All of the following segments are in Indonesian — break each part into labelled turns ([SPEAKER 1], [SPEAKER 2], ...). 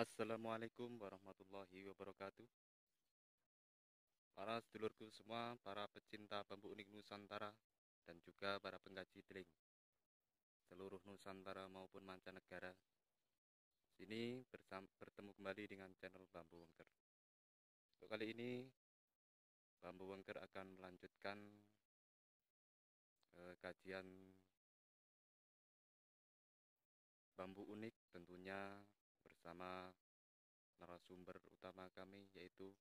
[SPEAKER 1] Assalamualaikum warahmatullahi wabarakatuh. Para sedulurku semua, para pecinta bambu unik Nusantara, dan juga para pengkaji deling seluruh Nusantara maupun mancanegara. Sini bertemu kembali dengan channel Bambu Wengker. Untuk kali ini, Bambu Wengker akan melanjutkan kajian bambu unik, tentunya bersama narasumber utama kami, yaitu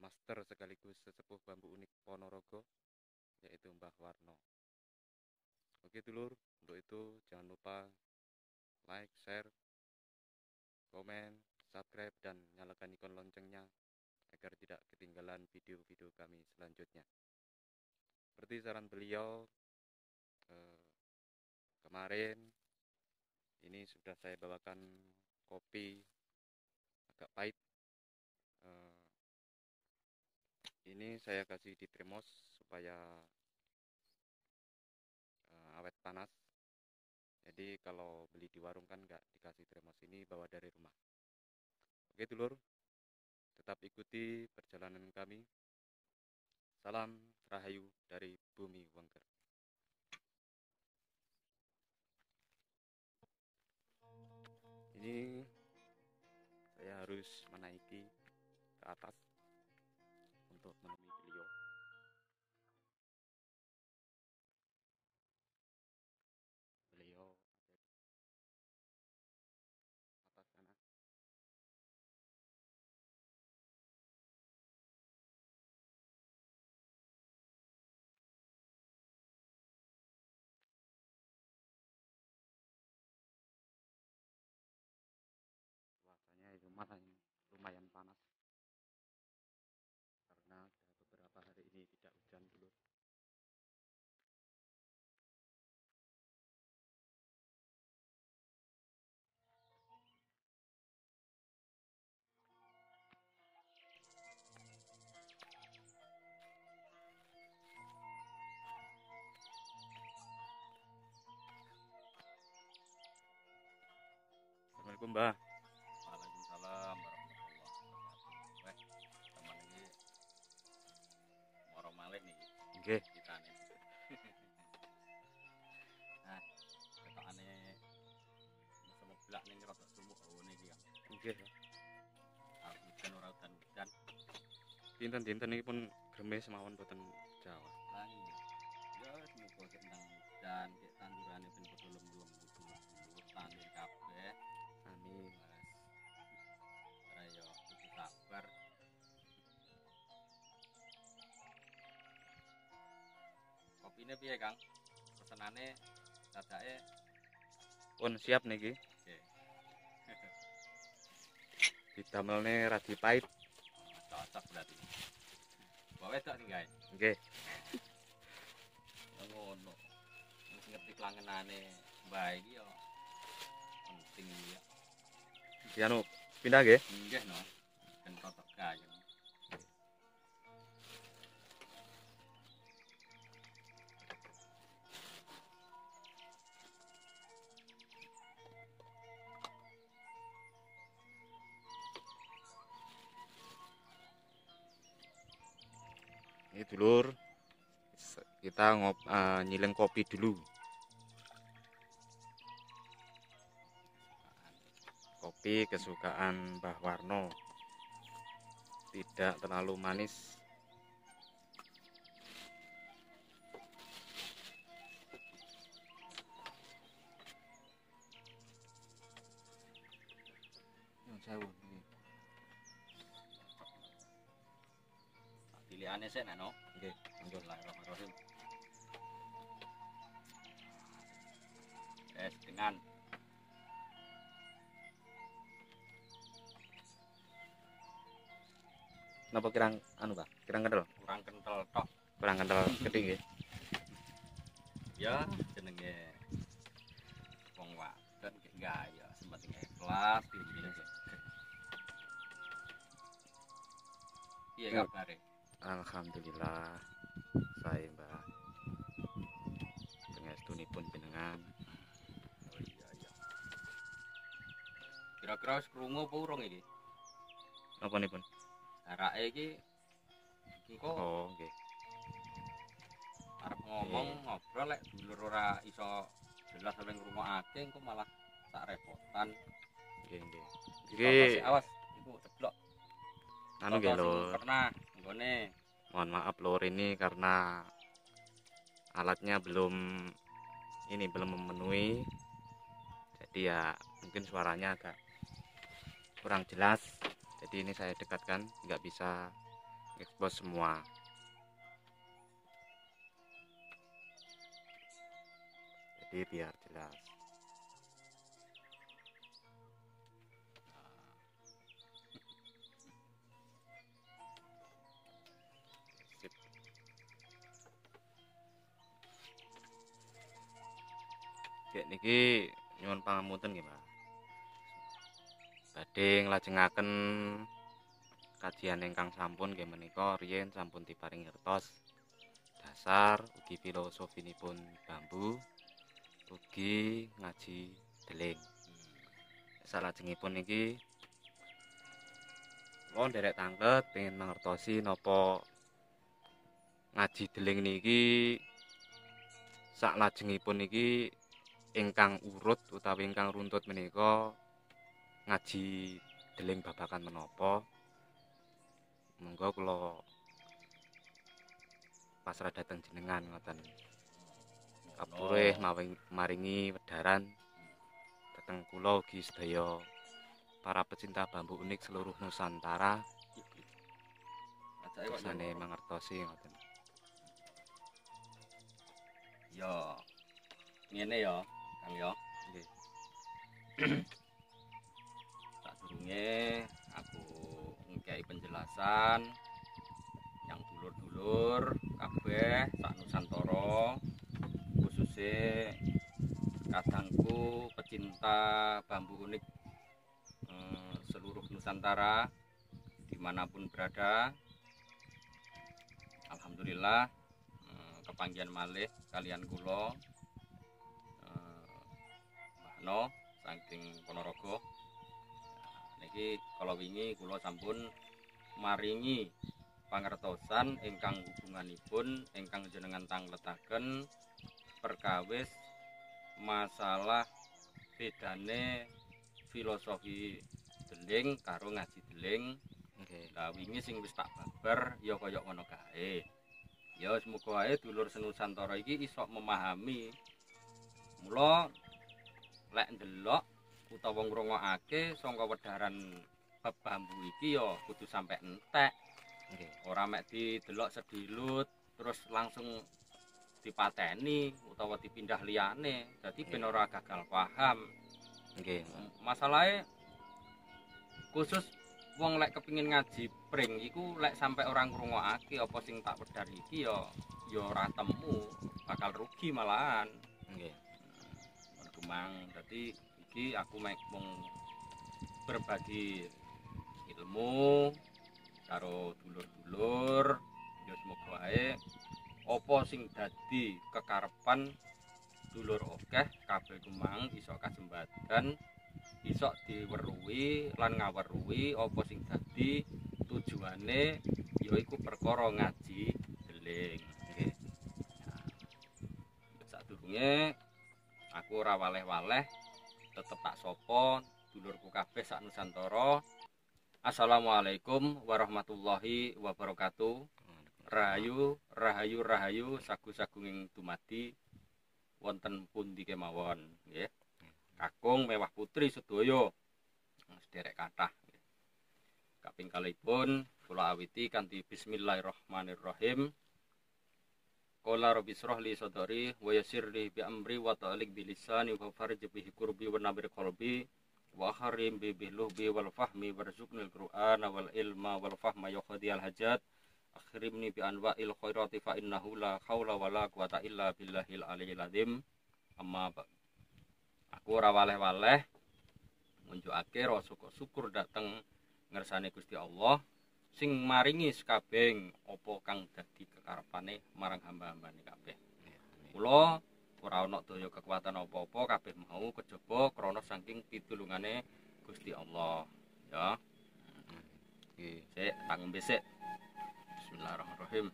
[SPEAKER 1] master sekaligus sesepuh bambu unik Ponorogo, yaitu Mbah Warno. Oke dulur, untuk itu jangan lupa like, share, komen, subscribe, dan nyalakan ikon loncengnya agar tidak ketinggalan video-video kami selanjutnya. Seperti saran beliau kemarin, ini sudah saya bawakan kopi agak pahit. Ini saya kasih di termos supaya awet panas. Jadi kalau beli di warung kan nggak dikasih termos, ini bawa dari rumah. Oke dulur, tetap ikuti perjalanan kami. Salam Rahayu dari Bumi Wengker. Ini saya harus menaiki ke atas untuk menemui beliau. Beliau ada di atas sana. Suasananya lumayan panas karena beberapa hari ini tidak hujan dulu. Assalamualaikum Mbah.
[SPEAKER 2] Waalaikumsalam warahmatullahi wabarakatuh. Teman ini moro malih niki.
[SPEAKER 1] Nggih.
[SPEAKER 2] Kitane. Nah, ketokane semeblak ning rada sumuk ngene iki ya.
[SPEAKER 1] Nggih.
[SPEAKER 2] Hujan ora udan.
[SPEAKER 1] Dinten-dinten iki pun gremes mawon boten Jawa.
[SPEAKER 2] Lah iya. Ya semoga kendang dan kek tandurane ben padha lem-lem dulur-dulur tandur kabeh.
[SPEAKER 1] Amin.
[SPEAKER 2] Ayo kudu sabar. Kopine piye, Kang? Pesenane dadake
[SPEAKER 1] Pun siap niki.
[SPEAKER 2] nggih.
[SPEAKER 1] Didamelne radi pahit.
[SPEAKER 2] Cocok berarti. Bawa wedok sing gawe.
[SPEAKER 1] Nggih.
[SPEAKER 2] Ngono. Wis ngerti klangenane Mbah iki ya penting ya.
[SPEAKER 1] Dianu pindah nggih.
[SPEAKER 2] Nggih no. Ben cocok gayeng.
[SPEAKER 1] Ini dulur, kita nyileng kopi dulu. Kopi kesukaan Mbah Warno, tidak terlalu manis.
[SPEAKER 2] Nyun sewu. Pilihane sik nek no.
[SPEAKER 1] Nggih,
[SPEAKER 2] Bismillahirrahmanirrahim. Dengan
[SPEAKER 1] napa kirang anu Pak? Kirang kental?
[SPEAKER 2] kurang kental tok.
[SPEAKER 1] Kurang kental gede nggih.
[SPEAKER 2] Ya jenenge wong wadon ki gaya sementing ikhlas piye. Piye kabare?
[SPEAKER 1] Alhamdulillah, saya Mbah. Pangestunipun jenengan.
[SPEAKER 2] Oh iya. Kira-kira wis krungu apa urung iki?
[SPEAKER 1] Napa nipun?
[SPEAKER 2] Jarake iki engko
[SPEAKER 1] Oh, nggih.
[SPEAKER 2] arep ngomong ngobrol lek dulur ora iso jelas oleh ngrungokake engko malah sak repotan.
[SPEAKER 1] Nggih, nggih.
[SPEAKER 2] Iki awas iku ceblok.
[SPEAKER 1] Anu nggih Lur.
[SPEAKER 2] Pernah nggone.
[SPEAKER 1] Mohon maaf Lur, ini karena alatnya belum memenuhi. Jadi ya mungkin suaranya agak kurang jelas. Jadi ini saya dekatkan, nggak bisa expose semua. Jadi biar jelas. Sip. Kayak niki nyuwun pangapunten nggih, Mas. Badhe nglajengaken kajian ingkang sampun nggih menika riyen sampun diparing ngertos dasar ugi filosofinipun bambu ugi ngaji deling. Salajengipun niki kula nderek tanglet pengen mangertosi napa ngaji deling niki salajengipun niki ingkang urut utawi ingkang runtut menika ngaji deling babakan menapa. Monggo kula pasrah dhateng jenengan ngoten. Kapurih maringi wedharan dhateng kula ugi sedaya para pecinta bambu unik seluruh Nusantara. Kersane mangertosi ngoten.
[SPEAKER 2] Ya. Ngene ya, Kang ya.
[SPEAKER 1] Nggih.
[SPEAKER 2] Sadurunge aku ngekei penjelasan yang dulur-dulur kabeh sak Nusantara khususnya kadangku pecinta bambu unik seluruh Nusantara dimanapun berada. Alhamdulillah kepanggihan malih kalian kula Mbahno saking Ponorogo. Niki kala wingi kula sampun maringi pangertosan ingkang hubunganipun ingkang jenengan tangletaken perkawis masalah bedane filosofi deling karo ngaji deling.
[SPEAKER 1] Nggih.
[SPEAKER 2] Lah wingi sing wis tak babar ya kaya ngono kae. Ya semoga wae dulur senusantara iki iso memahami. Mula lek ndelok utawa ngrungokake saka wedharan bab bambu iki ya kudu sampe entek.
[SPEAKER 1] Nggih.
[SPEAKER 2] Ora mek didelok sedilut terus langsung dipateni utawa dipindah liyane. Dadi ben ora gagal paham.
[SPEAKER 1] Nggih.
[SPEAKER 2] Masalahe khusus wong lek kepingin ngaji pring iku lek sampe orang ngrungokake apa sing tak wedhar iki ya ora temu, bakal rugi malahan.
[SPEAKER 1] Nggih.
[SPEAKER 2] Mang dadi iki aku mung berbagi ilmu karo dulur-dulur ya semoga wae apa sing dadi kekarepan dulur akeh kabeh kumang iso kasembatan iso diweruhi lan ngaweruhi apa sing dadi tujuane yaiku perkara ngaji deling. Nggih. Nah, sadurunge aku ora waleh-waleh tetep tak sapa dulurku kabeh sak Nusantara. Assalamualaikum warahmatullahi wabarakatuh. Rahayu, rahayu, rahayu sagu-sagunging dumadi wonten pundi kemawon nggih. Kakung mewah putri sedaya sederek kathah. Kaping kalihipun kula awiti kanthi bismillahirrahmanirrahim. Qala rabbi shrah li sadri wa yassir li bi amri wa ta'lik bi lisani wa farij bihi qurbi wa nabir qalbi wa harim bi luhbi wal fahmi warzuqnil qur'ana wal ilma wal fahma ya qadiyal hajat akhrimni bi anwa'il khairati fa innahu la haula wala quwata illa billahil aliyil azim. Amma aku ora waleh-waleh ngunjukake rasa syukur dateng ngersane Gusti Allah sing maringi sekabeh apa kang dadi kekarepane marang hamba-hambane kabeh. Kula ora ana daya kekuatan apa-apa kabeh mau kejaba krana saking pitulungane Gusti Allah. Ya.
[SPEAKER 1] Nggih.
[SPEAKER 2] Sik, tak ngombe sik. Bismillahirrahmanirrahim.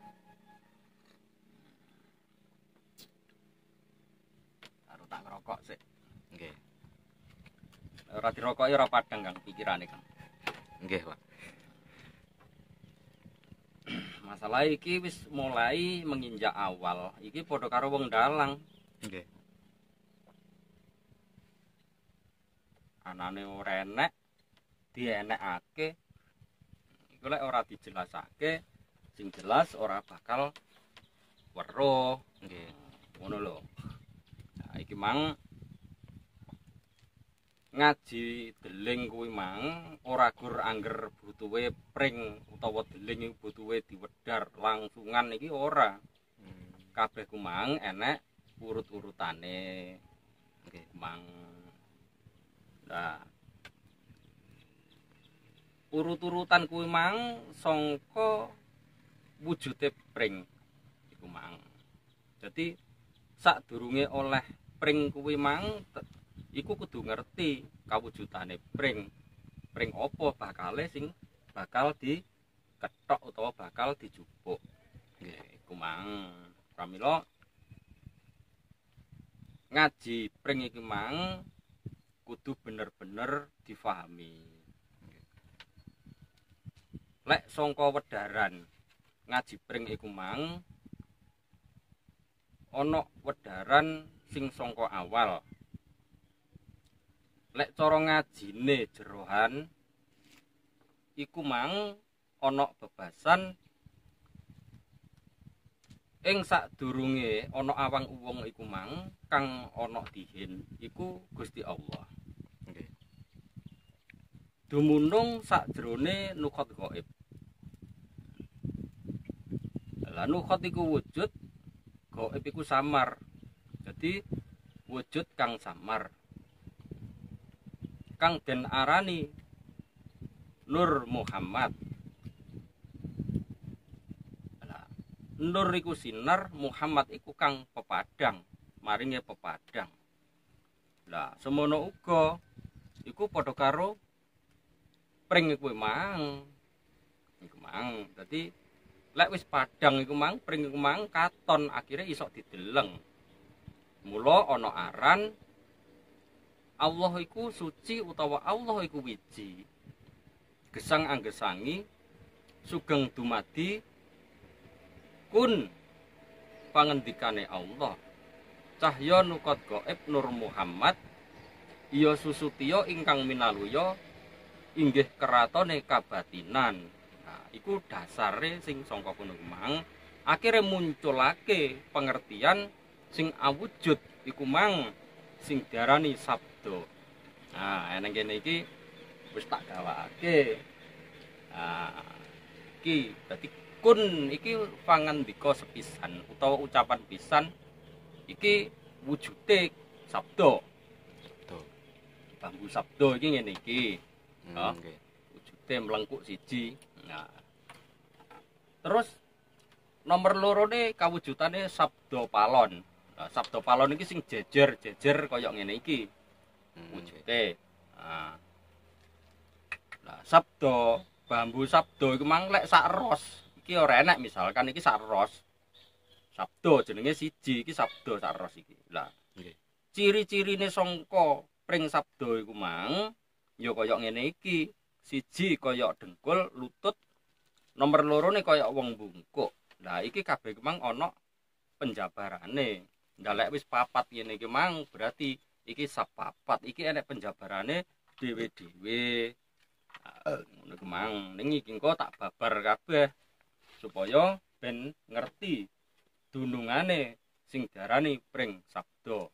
[SPEAKER 2] Karo tak ngerokok sik.
[SPEAKER 1] Nggih.
[SPEAKER 2] Ora dirokoki ora padang Kang pikirane Kang.
[SPEAKER 1] Nggih, Pak.
[SPEAKER 2] Masalah iki wis mulai menginjak awal. Iki padha karo wong dalang.
[SPEAKER 1] Nggih.
[SPEAKER 2] Anane ora enek, dienekake. Iku lek ora dijelasake, sing jelas ora bakal weruh.
[SPEAKER 1] Nggih.
[SPEAKER 2] Ngono lho. Nah, iki mang ngaji deling kuwi mang ora gur angger butuhe pring utawa deling iku butuhe diwedhar langsungan iki ora. Kabeh ku mang enek urut-urutane.
[SPEAKER 1] Nggih.
[SPEAKER 2] Mang. Nah, urut-urutan kuwi mang sangka wujude pring iku mang. Jadi sadurunge oleh pring kuwi mang iku kudu ngerti kawujudane pring. Pring apa bakale sing bakal dikethok utawa bakal dijupuk. Nggih, iku mang. Pramila ngaji pring iki mang kudu bener-bener difahami. Lek sangka wedharan ngaji pring iku mang ana wedharan sing sangka awal. Lek cara ngajine jerohan iku mang ana bebasan ing sadurunge ana awang uwung iku mang kang ana dihin iku Gusti Allah.
[SPEAKER 1] Nggih.
[SPEAKER 2] Dumunung sakjroné nukhat gaib. Lah nukhat iku wujud, gaib iku samar. Jadi wujud kang samar. Kang den arani Nur Muhammad. Lah Nur iku sinar, Muhammad iku kang pepadang, maringe pepadang. Lah semono uga iku padha karo pring iku mang. Iku mang. Dadi lek wis padang iku mang, pring iku mang katon akhire iso dideleng. Mula ana aran Allah iku suci utawa Allah iku wiji. Gesang anggesangi sugeng dumadi kun pangendikane Allah. Cahya nukot gaib Nur Muhammad iya susutiya ingkang minaluya inggih keratone kabatinan. Nah, iku dasare sing sangka kono mang akhire munculake pengertian sing awujud iku mang sing diarani sabda. Nah, eneng kene iki wis tak gawake. Nah, iki dadi kun iki pangandika sepisan utawa ucapan pisan iki wujude sabda.
[SPEAKER 1] Sabda.
[SPEAKER 2] Bambu sabda iki ngene iki.
[SPEAKER 1] Nggih.
[SPEAKER 2] Wujude mlengkuk siji. Nah. Terus nomor lorone kawujudane sabda palon. Nah, sabda palon iki sing jejer-jejer kaya ngene iki. Wujude. Nah, sabda, bambu sabda iku mang lek sak ros. Iki ora enek misalkan iki sak ros. Sabda jenenge siji, iki sabda sak ros iki. Lah,
[SPEAKER 1] nggih.
[SPEAKER 2] Ciri-cirine sangka pring sabda iku mang ya kaya ngene iki. Siji kaya dengkul, lutut. Nomor lorone kaya wong bungkuk. Lah iki kabeh iku mang ana penjabarane. Lah lek wis papat ngene iki mang berarti iki sapapat, iki enek penjabarane dhewe-dhewe. Ngono ku mang, ning iki engko tak babar kabeh supaya ben ngerti dunungane sing diarani pring sabda.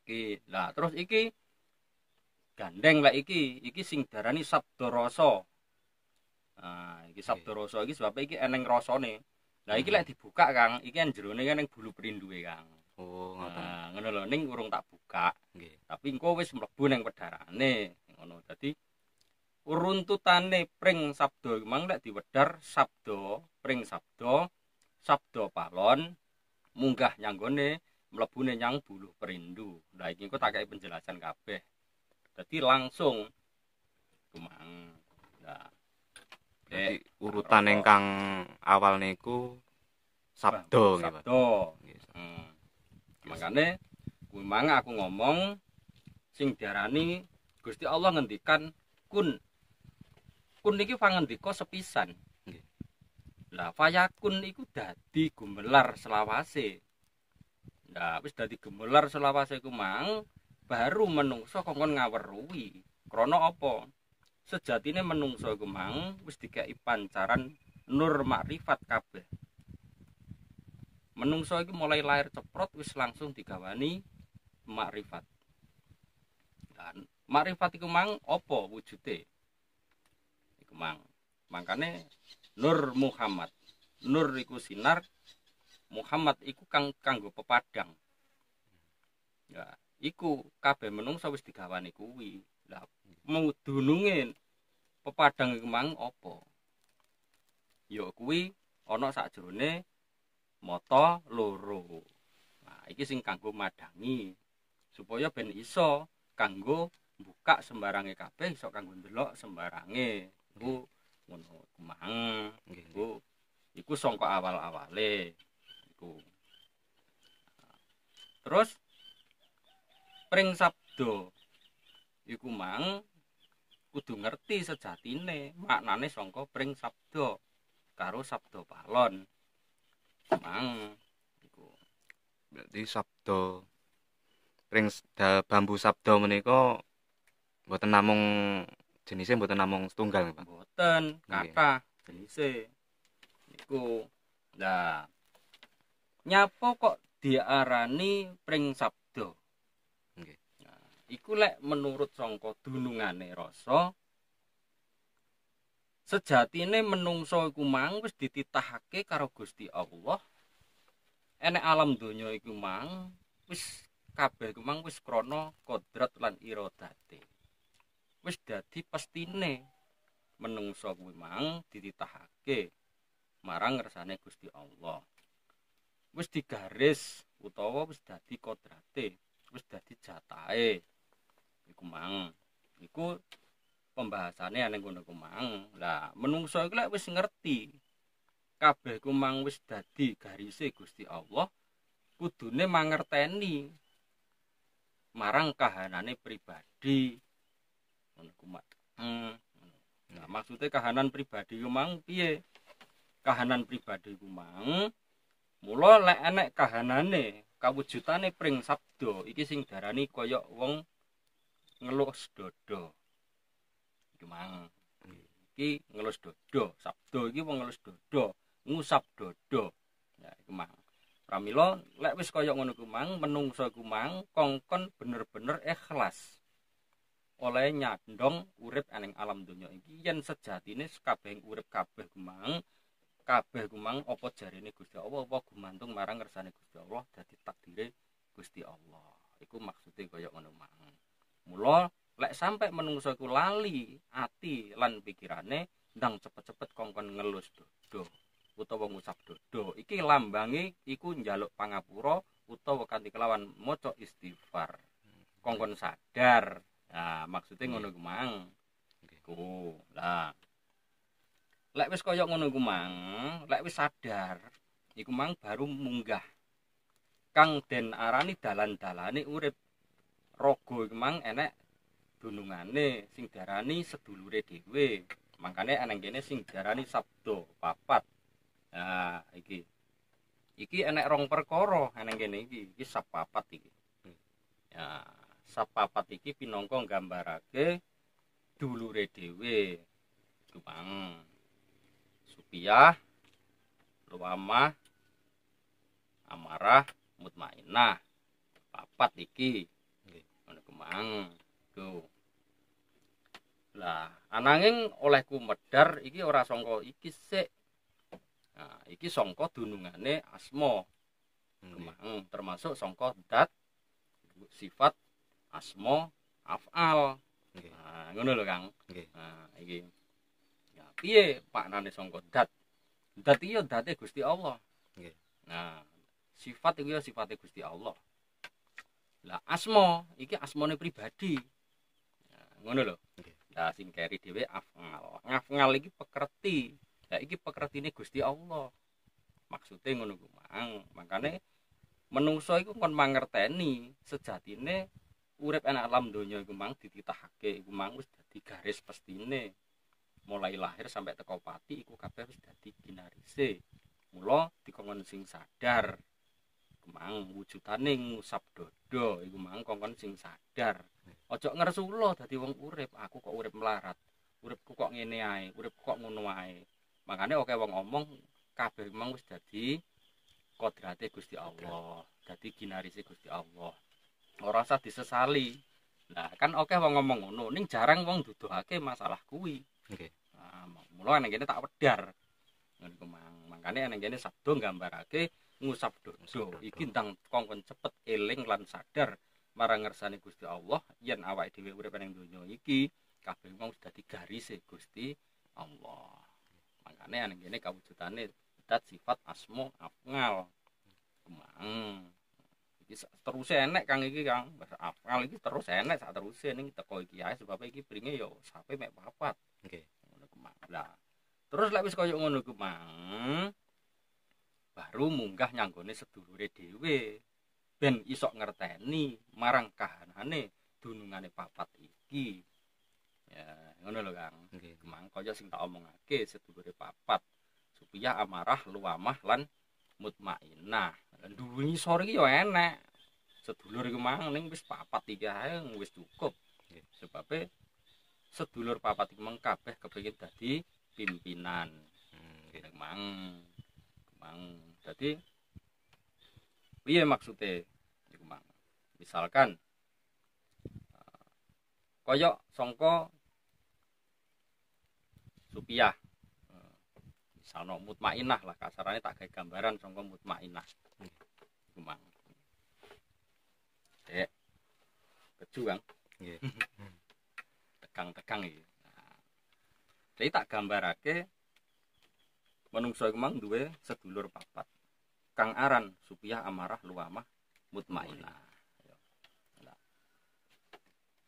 [SPEAKER 2] Iki, lah terus iki gandeng lek iki sing diarani sabda rasa. Nah, iki sabda rasa iki sebab iki eneng rasane. Lah iki lek dibuka Kang, iki jerone eneng bulu perinduwe Kang.
[SPEAKER 1] Oh, ngoten.
[SPEAKER 2] Nah, ngono lho ning urung tak buka.
[SPEAKER 1] Nggih.
[SPEAKER 2] Tapi engko wis mlebu ning wedharane. Ngono. Dadi runtutane pring sabda mang lek diwedhar sabda, pring sabda, sabda palon munggah nyanggone mlebune nyang buluh perindu. Lah iki engko tak kei penjelasan kabeh. Dadi langsung iku mang. Nah,
[SPEAKER 1] Jadi urutan ingkang awal niku sabda nggih, Pak.
[SPEAKER 2] sabda.
[SPEAKER 1] Nggih.
[SPEAKER 2] Makane kuwi mang aku ngomong sing diarani Gusti Allah ngendikan kun. Kun niki pangendika sepisan.
[SPEAKER 1] Nggih.
[SPEAKER 2] Lah fayakun iku dadi gumelar selawase. Nah, wis dadi gumelar selawase ku mang baru menungso kongkon ngaweruhi. Krana apa? Sejatine menungso iku mang wis dikeki pancaran nur makrifat kabeh. Menungso iki mulai lahir ceprot wis langsung digawani makrifat. Dan makrifat iku mang apa wujude? Iku mang. Makane Nur Muhammad. Nur iku sinar, Muhammad iku kanggo pepadang. Ya, iku kabeh menungso wis digawani kuwi. Lah mau dununge pepadang iku mang apa? Ya kuwi ana sakjroné mata loro. Nah, iki sing kanggo madangi supaya ben iso kanggo buka sembarange kabeh, iso kanggo ndelok sembarange. Iku ngono iku mang. Iku sangka awal-awale iku. Terus pring sabda iku mang kudu ngerti sejatine maknane sangka pring sabda karo sabda palon. Mang iku.
[SPEAKER 1] Berarti sabda pring bambu sabda menika mboten namung jenise mboten namung setunggal, Pak.
[SPEAKER 2] Mboten kathah jenise. Iku. Lah nyapa kok diarani pring sabda?
[SPEAKER 1] Nggih.
[SPEAKER 2] Nah, iku lek menurut sangka dunungane rasa sejatine menungso iku mang wis dititahake karo Gusti Allah. Enek alam donya iku mang wis kabeh iku mang wis krana kodrat lan iradate. Wis dadi pestine menungso kuwi mang dititahake marang ngersane Gusti Allah. Wis digaris utawa wis dadi kodrate, wis dadi jatahe. Iku mang. Iku pembahasane ana ngono ku mang. Lah menungso iku lek wis ngerti kabeh ku mang wis dadi garise Gusti Allah, kudune mangerteni marang kahanane pribadi. Ngono ku mak. Nah, maksudnya kahanan pribadi ku mang piye? Kahanan pribadi ku mang mula lek enek kahanane kawujudane pring sabda iki sing darani kaya wong ngelus dodo. Iki mang. Iki ngelus dodo, sabda iki wong ngelus dodo, ngusap dodo. Ya iku mang. Pramila lek wis kaya ngono ku mang menungso ku mang kongkon bener-bener ikhlas. Oleh nyandong urip aning alam donya iki yen sejatine kabeh urip kabeh kumang apa jarine Gusti Allah apa gumantung marang ngersane Gusti Allah dadi takdire Gusti Allah. Iku maksude kaya ngono mang. Mula lek sampe menungso iku lali ati lan pikirane ndang cepet-cepet kongkon ngelus dodo utawa ngusap dodo. Iki lambange iku njaluk pangapura utawa kanthi kelawan maca istighfar. Kongkon sadar. Nah, maksudnya ngono ku mang. Iku. Lah. Lek wis kaya ngono ku mang, lek wis sadar, iku mang baru munggah. Kang den arani dalan-dalane urip. Raga iku mang enek dunungane sing diarani sedulure dhewe. Mangkane ana kene sing diarani sabda papat. Nah, iki. Iki enek rong perkara ana kene iki. Iki sab papat iki. Ya. Sapapat iki pinangka nggambarake dulure dhewe. Iku mang. Supiyah, luamah, amarah, mutmainnah. Papat iki. Nggih, ngono ku mang. Tuh. Lah, ananging olehku medhar iki ora sangka iki sik. Nah, iki sangka dunungane asma. Mang termasuk sangka dat sifat asma af'al. Nggih. Nah, ngono lho, Kang. Nggih. Nah, iki. Ya, piye maknane sangka dat? Dat iki ya date Gusti Allah. Nggih. Nah, sifat iki ya sifate Gusti Allah. Lah asma iki asmane pribadi. Nah, ngono lho. Nggih. Lah sing keri dhewe afngal. Ngafngal iki pekerti. Lah iki pekertine Gusti Allah. Maksude ngono ku mang. Makane menungso iku kon mangerteni sejatine urip enak alam donya iku mang dititahake iku mang wis dadi garis pestine. Mulai lahir sampai teko pati iku kabeh wis dadi ginarise. Mula dikongkon sing sadar. Mang wujudane ngusap dodo iku mang kongkon sing sadar. Ojo ngersula dadi wong urip, aku kok urip melarat. Uripku kok ngene ae, uripku kok ngono ae. Makane oke wong ngomong kabeh mang wis dadi kodrate Gusti Allah, dadi ginarise Gusti Allah. Ora usah disesali. Nah, kan oke wong ngomong ngono, ning jarang wong duduhake masalah kuwi.
[SPEAKER 1] Nggih.
[SPEAKER 2] Nah, mula ning kene tak wedar. Ngono ku mang. Makane ning kene sabdo nggambarake ngusap dodo. Iki ndang kongkon cepet eling lan sadar marang ngersane Gusti Allah yen awake dhewe urip ning donya iki kabeh wong wis dadi garise Gusti Allah. Makane ning kene kawujudane dat sifat asma afngal. Kemang. Iki terus enek Kang iki Kang. Afngal iki terus enek sak teruse ning teko iki ae sebab iki bringe ya sampe mek papat.
[SPEAKER 1] Nggih.
[SPEAKER 2] Ngono kemang. Lah. Terus lek wis kaya ngono kemang baru munggah nyanggone sedulure dhewe ben iso ngerteni marang kahanane dunungane papat iki. Ya, ngono lho Kang.
[SPEAKER 1] Nggih.
[SPEAKER 2] Kemang kaya sing tak omongake sedulure papat. Supaya amarah, luamah lan mutmainnah. Duwe ngisor iki ya enek. Sedulur iku mang ning wis papat iki ae wis cukup.
[SPEAKER 1] Nggih.
[SPEAKER 2] Sebabe sedulur papat iki meng kabeh kepengin dadi pimpinan.
[SPEAKER 1] Nggih.
[SPEAKER 2] Kemang dadi piye maksude iku mang. Misalkan kaya sangka Supiah misalno mutmainnah lah kasarane tak gawe gambaran sangka mutmainnah. Iku mang. Dek. Keju Kang.
[SPEAKER 1] Nggih.
[SPEAKER 2] Tegang-tegang iki. Nah. Jadi tak gambarake menungso iku mang duwe sedulur papat. Kang aran Supiah, amarah, luamah, mutmainnah.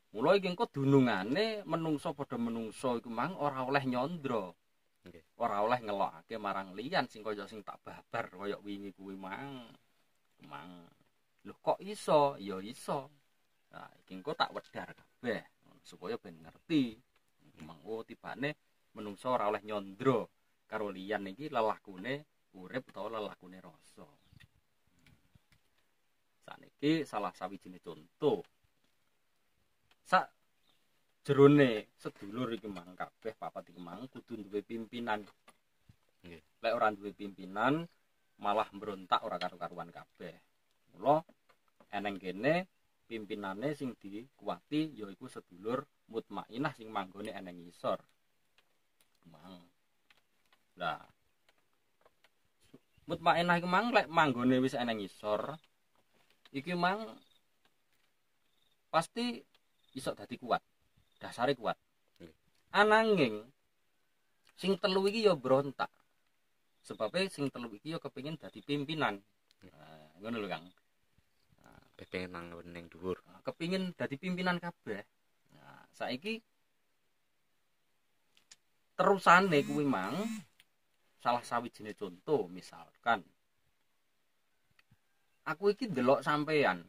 [SPEAKER 2] Mula iki engko dunungane menungso padha menungso iku mang ora oleh nyandra.
[SPEAKER 1] Nggih.
[SPEAKER 2] Ora oleh ngelokake marang liyan sing kaya sing tak babar kaya wingi kuwi mang. Lho kok iso? Ya iso. Nah, iki engko tak wedar kabeh supaya ben ngerti. Mang tibane menungso ora oleh nyandra karo liyan iki lelakune urip utawa lelakune rasa. Saniki salah sawijine contoh. Sak jerone sedulur iki mang kabeh papat iki mang kudu duwe pimpinan.
[SPEAKER 1] Nggih.
[SPEAKER 2] Lek ora duwe pimpinan malah mbrontak ora karo-karuan kabeh. Mula eneng kene pimpinane sing dikuwati yaiku sedulur mutmainnah sing manggone eneng ngisor. Mang. Lah mutmainnah iku mang lek manggone wis eneng ngisor iki mang pasti iso dadi kuat. Dasare kuat. Ananging sing telu iki ya brontak. Sebabe sing telu iki ya kepengin dadi pimpinan. Nah, ngono lho Kang.
[SPEAKER 1] Pengen nang ning dhuwur.
[SPEAKER 2] Kepengin dadi pimpinan kabeh. Nah, saiki terusane kuwi mang salah sawijine contoh misalkan aku iki ndelok sampean.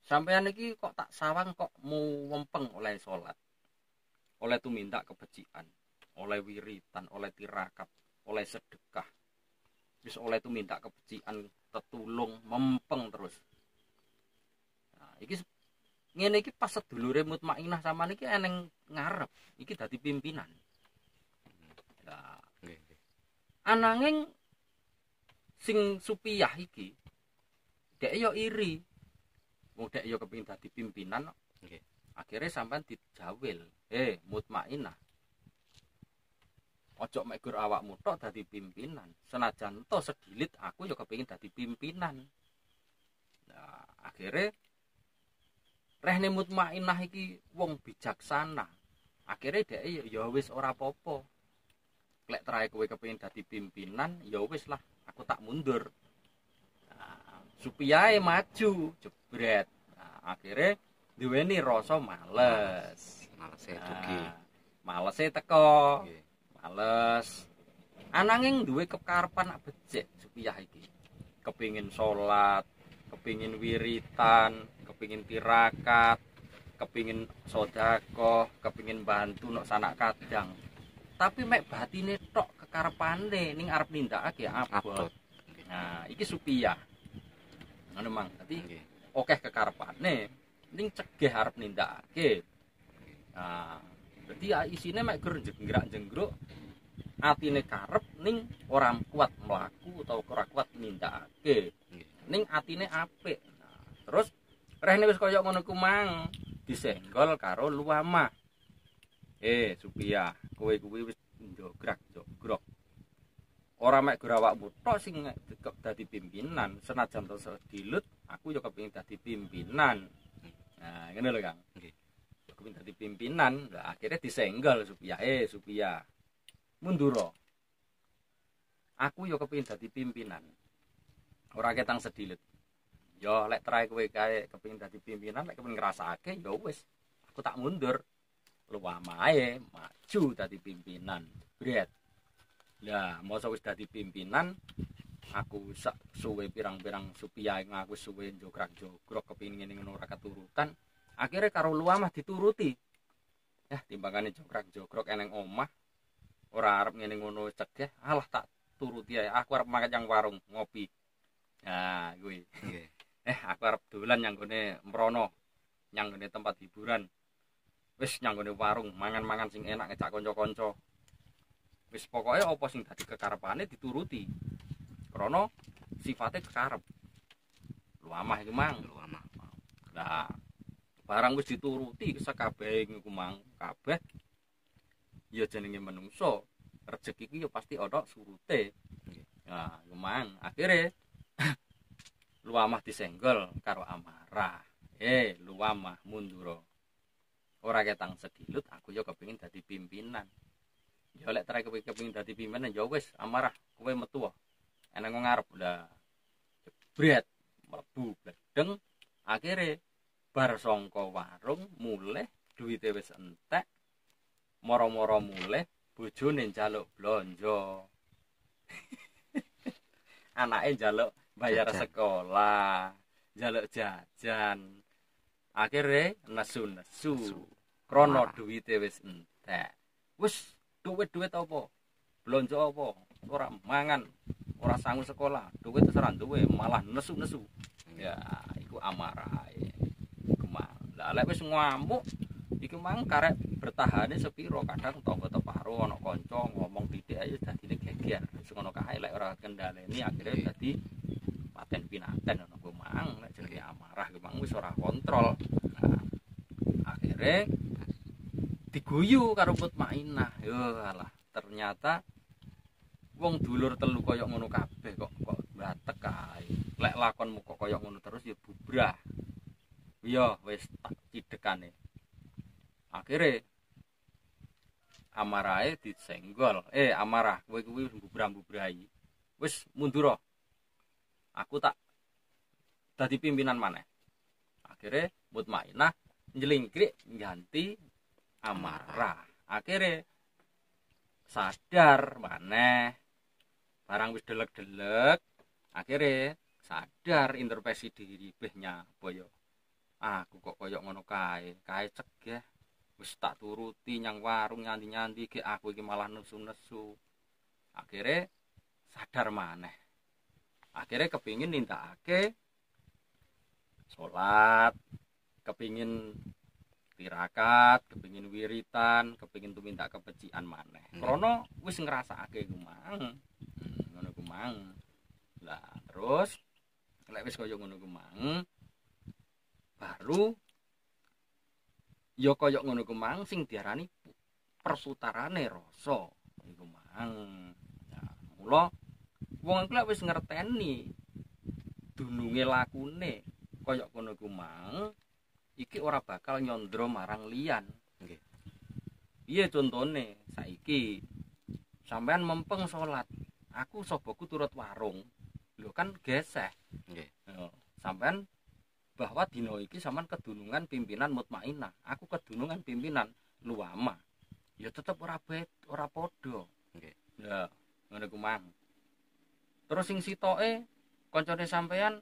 [SPEAKER 2] Sampean iki kok tak sawang kok mau wempeng oleh salat. Oleh tumindak kebecikan, oleh wiritan, oleh tirakat, oleh sedekah. Wis oleh tumindak kebecikan, tetulung, mempeng terus. Nah, iki ngene iki pas sedulure mutmainnah sampean iki eneng ngarep, iki dadi pimpinan. Nah,
[SPEAKER 1] Nggih.
[SPEAKER 2] ananging sing Supiah iki dhek yo iri. Wong dhek yo kepengin dadi pimpinan.
[SPEAKER 1] Nggih.
[SPEAKER 2] Akhirnya sampean dijawil. Mutmainnah. Ojo mek gur awakmu tok dadi pimpinan. Senajan to sedilit aku yo kepengin dadi pimpinan. Nah, akhirnya rehne mutmainnah iki wong bijaksana. Akhirnya dhek yo wis ora apa-apa. Lek trae kowe kepengin dadi pimpinan, ya wis lah, aku tak mundur. Nah, Supiahe maju, jebret. Nah, akhirnya duweni rasa males.
[SPEAKER 1] Males dugi.
[SPEAKER 2] Malese teko.
[SPEAKER 1] Nggih.
[SPEAKER 2] Males. Ananging duwe kekarepan nak becik Supiah iki. Kepingin salat, kepingin wiritan, kepingin tirakat, kepingin sedekah, kepingin bantu nok sanak kadang. Tapi mek batine tok kekarepane ning arep nindakake abot. Nah, iki Supiah. Ngono mang. Dadi
[SPEAKER 1] Nggih.
[SPEAKER 2] akeh kekarepane ning cegah arep nindakake. Nah, dadi isine mek gur jengrak-jenggruk atine karep ning ora kuat mlaku utawa ora kuat nindakake. Ning atine apik. Nah, terus rehne wis kaya ngono ku mang disenggol karo luamah. Supiah, kowe kuwi wis jograk-jogrok. Ora mek gur awakmu tok sing dadi pimpinan, senajan to sedilut, aku ya kepengin dadi pimpinan. Nah, ngene lho Kang.
[SPEAKER 1] Nggih.
[SPEAKER 2] Kepengin dadi pimpinan, lah akhirnya disenggol Supiah. Supiah. Mundura. Aku ya kepengin dadi pimpinan. Ora ketang sedilut. Ya lek trae kowe kae kepengin dadi pimpinan, lek kepengin ngrasake ya wis. Aku tak mundur. Luamae maju dadi pimpinan. Bret. Lah, mosok wis dadi pimpinan, aku sak suwe pirang-pirang Supiah ngaku suwe jograk-jogrok kepengin ngene ngono ora keturutan. Akhire karo luamah dituruti. Ya, timbangane jograk-jogrok eneng omah. Ora arep ngene ngono cegah, alah tak turuti ae. Aku arep makan yang warung ngopi. Nah, kuwi.
[SPEAKER 1] Nggih.
[SPEAKER 2] Aku arep dolan nyang gone mrono, nyang gone tempat hiburan. Wis nyang gone warung, mangan-mangan sing enak ngejak kanca-kanca. Wis pokoke apa sing dadi kekarepane dituruti. Krana sifate kekarep. Luamah iku mang.
[SPEAKER 1] Luamah.
[SPEAKER 2] Lah, barang wis dituruti sakabehe iku mang, kabeh ya jenenge menungso. Rezeki iki ya pasti ana surute. Nah, iku mang akhire luamah disenggol karo amarah. Luamah mundura. Ora ketang sedilut, aku ya kepengin dadi pimpinan. Ya lek trek kowe kepengin dadi pimpinan ya wis amarah, kowe metu. Enek wong ngarep lah. Jebret, mlebu bledeng. Akhire bar sangka warung mulih duwite wis entek. Moro-moro mulih bojone njaluk blonjo. Anake njaluk bayar
[SPEAKER 1] Jajan.
[SPEAKER 2] sekolah, njaluk jajan. Akhire nesu-nesu. Krana duwite wis entek. Wis duit apa? Blonjo apa? Ora mangan, ora sanggup sekolah. Duit wis ora duwe, malah nesu-nesu. Ya, iku amarahe. Iku mang. Lah lek wis ngamuk, iku mang karek bertahane sepiro, kadang tangga teparo ana kanca ngomong titik ae dadine geger. Wis ngono kae lek ora kendhaleni akhire dadi paten pinaten ngono ku mang. Lek jenenge amarah ku mang wis ora kontrol. Nah, akhire diguyu karo Mutmainah. Yo alah, ternyata wong dulur telu kaya ngono kabeh kok mlatek kae. Lek lakonmu kok kaya ngono terus ya bubrah. Iya, wis tak cidekane. Akhire amarahe disenggol. Amarah, kowe kuwi bubrah-bubrahi. Wis mundur. Aku tak dadi pimpinan maneh. Akhire Mutmainah njlingkrik ganti amarah. Akhire sadar maneh. Barang wis delek-delek, akhire sadar introspeksi diri behnya boyo. Aku kok koyo ngono kae cegah. Wis tak turuti nyang warung nyanti-nyanti ge aku iki malah nesu-nesu. Akhire sadar maneh. Akhire kepingin nindakake salat, kepingin tirakat, kepingin wiritan, kepingin tumindak kebecikan maneh. Krana wis ngrasakake ku mang. Ngono ku mang. Lah terus lek wis kaya ngono ku mang, baru ya kaya ngono ku mang sing diarani perputarane rasa iku mang. Nah, mula wong iku lek wis ngerteni dununge lakune kaya ngono ku mang, iki ora bakal nyondro marang liyan.
[SPEAKER 1] Nggih.
[SPEAKER 2] Piye contone? Saiki sampean mempeng salat, aku soboku turut warung. Lho kan geseh.
[SPEAKER 1] Nggih.
[SPEAKER 2] Sampean bahwa dina iki sampean kedunungan pimpinan Mutmainah, aku kedunungan pimpinan. luama ya tetep ora padha.
[SPEAKER 1] Nggih.
[SPEAKER 2] Ya ngono ku mang. Terus sing sitoke kancane sampean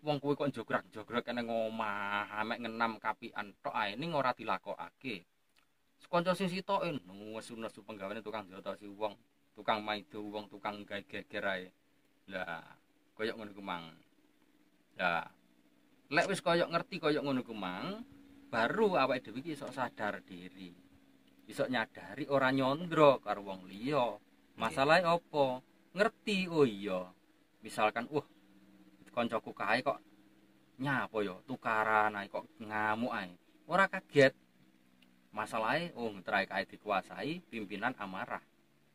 [SPEAKER 2] wong kuwi kok jograg-jograg nang omah amek ngenam kapian tok ae ning ora dilakokake. Kanca sing sitoke nesu-nesu penggaweane tukang jotosi wong, tukang maido wong, tukang gawe geger ae. Lah, koyo ngono ku mang. Lah, lek wis koyo ngerti koyo ngono ku mang, baru awake dhewe iki iso sadar diri. Iso nyadari ora nyondro karo wong liya. Masalahe apa? Ngerti oh iya. Misalkan kancaku kae kok nyapa ya tukaran ae kok ngamuk ae. Ora kaget. Masalahe ngetrai kae dikuasai pimpinan amarah.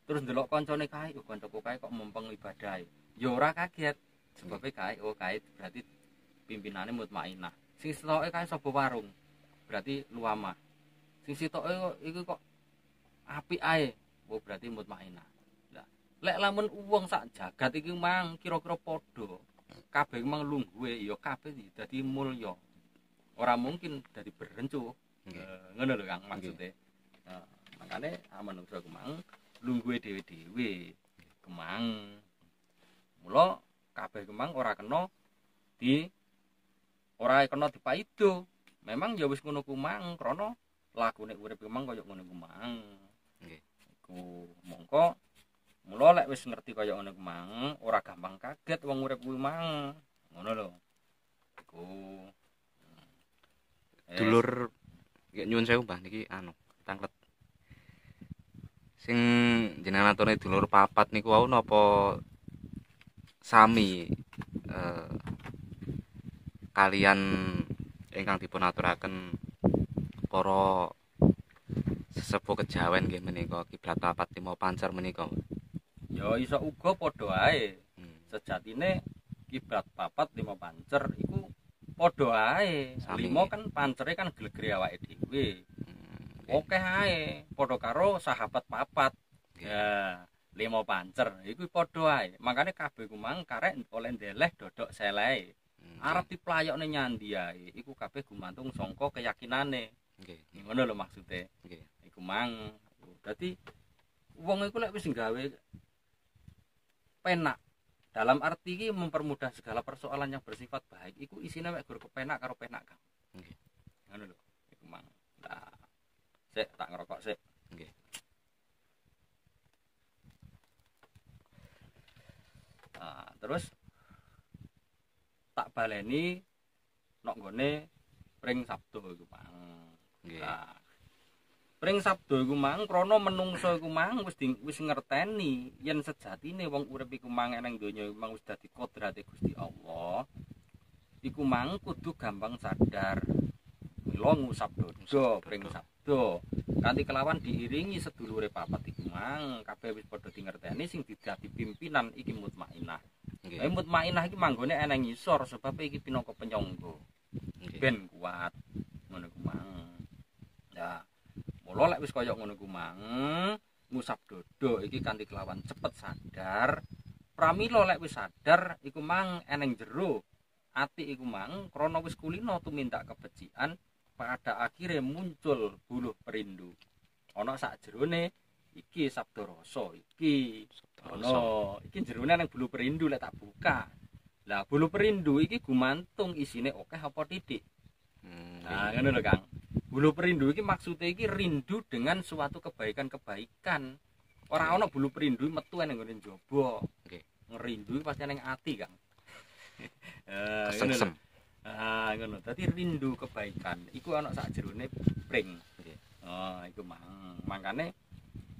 [SPEAKER 2] Terus ndelok kancane kae, kancaku kae kok mumpeng ibadah. Ya ora kaget. Sebabe kae kae berarti pimpinane mutmainah. Sing sitoke kae sapa warung. Berarti luamah. Sing sitoke iku kok apik ae. Berarti mutmainah. Lah, lek lamun wong sak jagat iki mang kira-kira padha. Kabeh mang lungguhe ya kabeh dadi mulya. Ora mungkin dadi berencu. Ngono lho Kang maksude. Makane manungsa ku mang lungguhe dhewe-dhewe. Kemang. Mula kabeh kemang ora kena dipaido. Memang ya wis ngono ku mang krana lakune urip kemang kaya ngono ku mang.
[SPEAKER 1] Nggih.
[SPEAKER 2] Iku mongko mula lek wis ngerti kaya ngono ku mang ora gampang kaget wong urip kuwi mang. Ngono lho. Iku
[SPEAKER 1] Dulur nyuwun sewu Mbah niki tanglet. Sing jenengan atune dulur papat niku wau napa sami kalian ingkang dipun aturaken para sesepuh kejawen nggih menika kiblat papat lima pancer menika.
[SPEAKER 2] Ya iso uga padha ae. Sejatine kiblat papat lima pancer iku padha ae. Lima kan pancere kan glegere awake dhewe. Oke ae, padha karo sahabat papat. Ya, lima pancer iku padha ae. Makane kabeh ku mang karek oleh ndeleh dodok selehe. Arep diplayokne nyandi ae iku kabeh gumantung saka keyakinane. Nggih. Ngono lho maksude. Nggih. Iku mang. Dadi wong iku lek wis gawe penak dalam arti iki mempermudah segala persoalan yang bersifat baik iku isine mek gur kepenak karo penak Kang. Nggih. Ngono lho. Iku mang. Nah, sik tak ngerokok sik. Nggih. Nah, terus tak baleni nok nggone pring Sabdo iku mang. Nggih. Nah, pring Sabdo iku mang krana menungso iku mang wis ngerteni yen sejatine wong urip iku mang nang donya iku mang wis dadi kodrate Gusti Allah. Iku mang kudu gampang sadar. Mila ngusap dodo pring Sabdo. Kanthi kelawan diiringi sedulure papat iku mang kabeh wis padha dingerteni sing dadi pimpinan iki mutmainah. Nggih. Mutmainah iki manggone ana ngisor sebab iki pinangka penyangga. Ben kuat. Ngono ku mang. Ya mula lek wis kaya ngono ku mang ngusap dodo iki kanthi kelawan cepet sadar. Pramila lek wis sadar iku mang eneng jero ati iku mang krana wis kulino tumindak kebecikan pada akhirnya muncul buluh perindu. Ana sak jerone iki sabda rasa iki. Ono iki jerone nang buluh perindu lek tak buka. Lah buluh perindu iki gumantung isine akeh apa titik. Nah ngono lho Kang. Buluh perindu iki maksude iki rindu dengan suatu kebaikan-kebaikan. Ora ana buluh perindu metu nang ngene njaba. Nggih. Ngerindu pasti nang ati Kang.
[SPEAKER 1] Kesengsem.
[SPEAKER 2] Ngono. Dadi rindu kebaikan iku ana sak jerone pring. Nggih. Oh, iku mangkane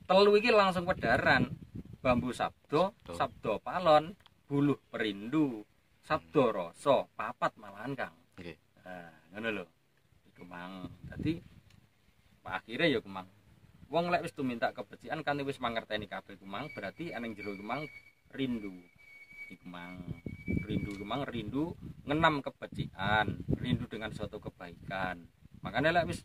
[SPEAKER 2] telu iki langsung wedaran. Bambu sabdo, sabdo palon, buluh perindu, sabdo rasa, papat malahan Kang. Nggih. Ngono lho. Iku mang. Dadi akhire ya kemang. Wong lek wis tumindak kebecikan kan wis mangerteni kabeh kumang berarti eneng jero kumang rindu. Iku mang. Rindu kumang rindu ngenam kebecikan, rindu dengan suatu kebaikan. Makanya lek wis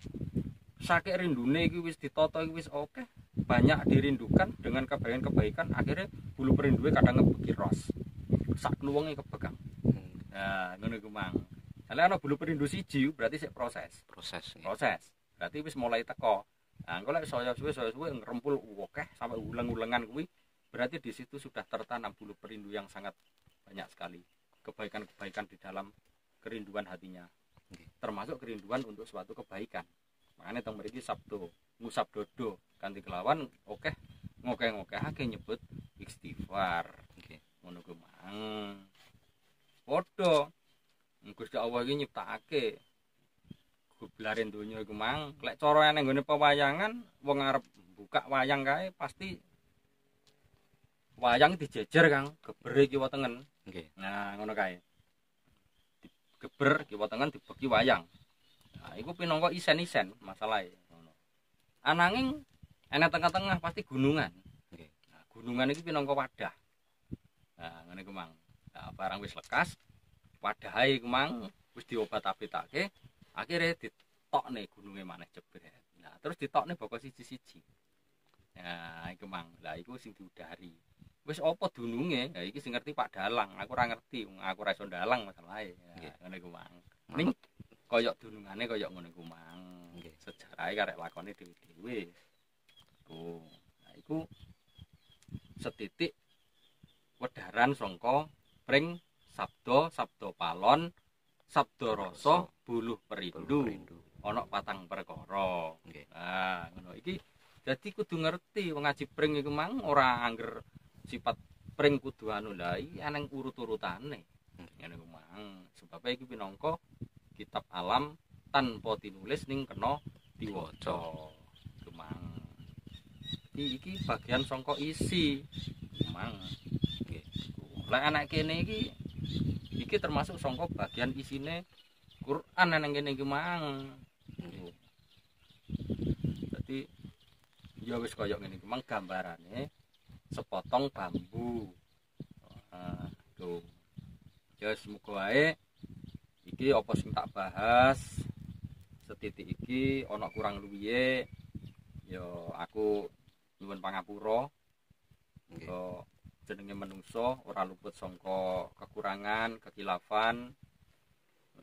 [SPEAKER 2] sakit rindune iki wis ditata iki wis oke, banyak dirindukan dengan kebaikan-kebaikan akhirnya bulu perinduwe kadang ngebeki ros. Sak kluwenge kebekang. Nah, ngono iku mang. Lek ana bulu perindu siji berarti sik proses. Proses. Berarti wis mulai teko. Nah, engko lek saya suwe ngerempul akeh sampai ulang-ulangan kuwi, berarti di situ sudah tertanam bulu perindu yang sangat banyak sekali. Kebaikan-kebaikan di dalam kerinduan hatinya. Termasuk kerinduan untuk suatu kebaikan. Makanya teng mriki sabdo ngusap dodo kanthi kelawan akeh ngokeh-ngokehake nyebut istighfar.
[SPEAKER 1] Nggih.
[SPEAKER 2] Ngono ku mang. Padha Gusti Allah iki nyiptakake geblare donya iku mang. Lek cara ning nggone pewayangan wong arep buka wayang kae pasti wayang dijejer Kang, gebere kiwa tengen.
[SPEAKER 1] Nggih.
[SPEAKER 2] Nah, ngono kae. Digeber kiwa tengen dibeki wayang. Nah, iku pinangka isen-isen masalahe ngono. Ananging enek tengah-tengah pasti gunungan.
[SPEAKER 1] Nggih.
[SPEAKER 2] Nah, gunungan iki pinangka wadah. Nah, ngene iku mang. Nah, barang wis lekas, wadahe iku mang wis diobat-abitake, akhire ditokne gununge maneh jebret. Nah, terus ditokne boko siji-siji. Nah, iku mang. Lah iku sing diudari. Wis apa dununge? Lah iki sing ngerti Pak Dalang. Aku ora ngerti, aku ora iso ndalang masalahe. Nah, ngene iku mang. Ning kaya dunungane kaya ngono iku mang.
[SPEAKER 1] Nggih.
[SPEAKER 2] Sejarahe karek lakone dhewe-dhewe. Iku. Nah, iku setitik wedaran sangka pring sabda palon sabda rasa buluh perindu ana patang perkara.
[SPEAKER 1] Nggih.
[SPEAKER 2] Nah, ngono iki dadi kudu ngerti wong ngaji pring iku mang ora angger sifat pring kudu anu lha iki aneng urut-urutane. Ngene ku mang. Sebab iki pinangka kitab alam tanpa tinulis ning kena diwaca. Kemang. Iki bagian sangka isi. Kemang. Nggih. Lah anak kene iki termasuk sangka bagian isine Quran nang kene iki mang. Dadi ya wis kaya ngene iki mang gambarane sepotong bambu. Nah, tuh. Ya semoga wae iki apa sing tak bahas setitik iki ana kurang luwihe ya aku nyuwun pangapura.
[SPEAKER 1] Nggih.
[SPEAKER 2] Jenenge manungsa ora luput saka kekurangan, kekilafan.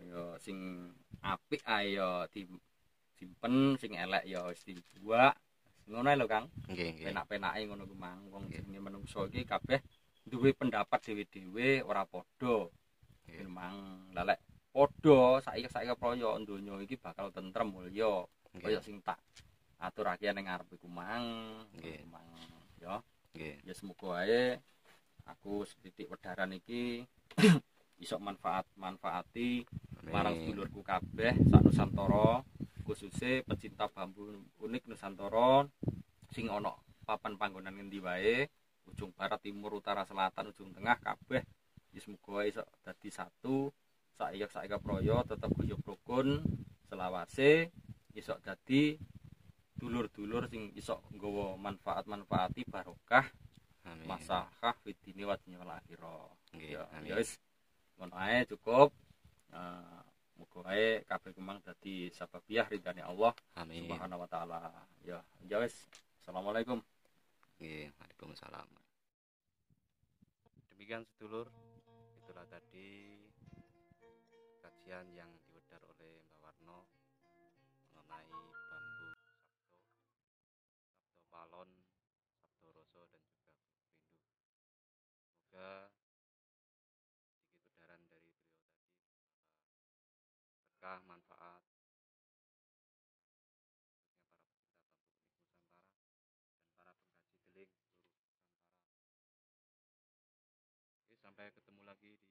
[SPEAKER 2] Ya sing apik ae ya disimpen, sing elek ya wis dibuak. Ngono ae lho Kang.
[SPEAKER 1] Nggih, nggih.
[SPEAKER 2] Penak-penake ngono ku mang. Wong jenenge manungsa iki kabeh duwe pendapat dhewe-dhewe ora padha.
[SPEAKER 1] Nggih.
[SPEAKER 2] Memang lah lek padha saiki praya donya iki bakal tentrem mulya. Kaya sing tak aturake ning ngarep iku mang.
[SPEAKER 1] Nggih.
[SPEAKER 2] Mang ya.
[SPEAKER 1] Nggih.
[SPEAKER 2] Ya semoga ae aku setitik wedaran iki iso manfaati marang sedulurku kabeh sak Nusantara, khususnya pecinta bambu unik Nusantara sing ana papan panggonan ngendi wae, ujung barat, timur, utara, selatan, ujung tengah kabeh. Ya semoga iso dadi satu, saiki praya tetep guyub rukun, selawase iso dadi dulur-dulur sing iso nggawa manfaati barokah.
[SPEAKER 1] Amin.
[SPEAKER 2] Masahah fitini wa dunya wal akhirah.
[SPEAKER 1] Nggih. Amin.
[SPEAKER 2] Ya wis ngono ae cukup. Muga ae kabeh kemang dadi sababiah ridane Allah
[SPEAKER 1] Amin.
[SPEAKER 2] Subhanahu wa taala. Ya wis. Assalamualaikum.
[SPEAKER 1] Nggih, waalaikumsalam. Demikian sedulur, itulah tadi kajian yang diwedar oleh Mbak Warno mengenai bambu sabdo palon, sabdo roso dan juga rindu. Semoga sedikit wedaran dari beliau tadi berkah manfaat khususnya para pecinta bambu unik Nusantara dan para pengkaji beling seluruh Nusantara. Oke, sampai ketemu lagi di